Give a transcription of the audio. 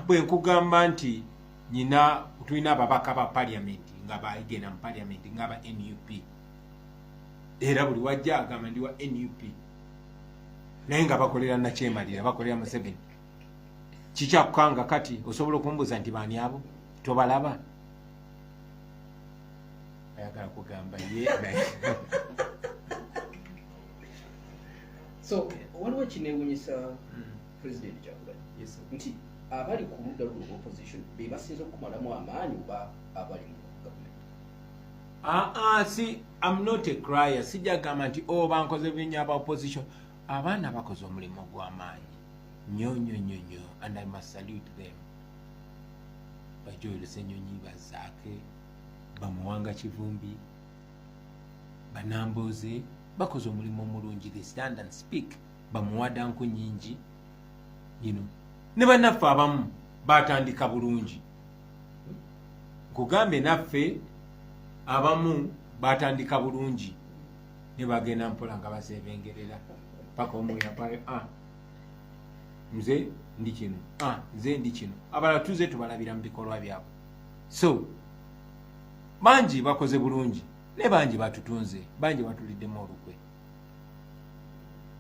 bwe nkugamba nti nyina tulina ababaka ba paliamenti nga bagenda mu paliamenti nga aba NUP era buli wajja agamba ndi wa NUP naye nga bakolera nakyemalira bakolera Museveni. Kikyakukanga kati osobola okumbuuza nti baani abo tobalaba? Ayagala kugamba ye so waliwo kineewuunyisa President Kyagulanyi nti abali ku ludda lwa opposition be basinze okumalamu amaanyi oba abali mu government? See, I'm not a crier. Sijagamba nti bankoze binya aba opposition. Abaana bakoze omulimu gw'amaanyi nnyo and I must salute them. Bajoyolo Ssenyonyi, Bazaake, Bamuwanga Kivumbi, Banamboze bakoze omulimu omulungi. They stand and speak. Bamuwada Nkunyingi, you know. Ne bannaffe abamu batandika bulungi. Kugambe naffe abamu batandika bulungi ne bagenda mpola nga basebengerera paka omuya payo nze ndi kino nze ndi kino abala tuze tubalabira mu bikolwa byabwe. So bangi bakoze bulungi ne bangi batutunze bangi batuliddemu olukwe.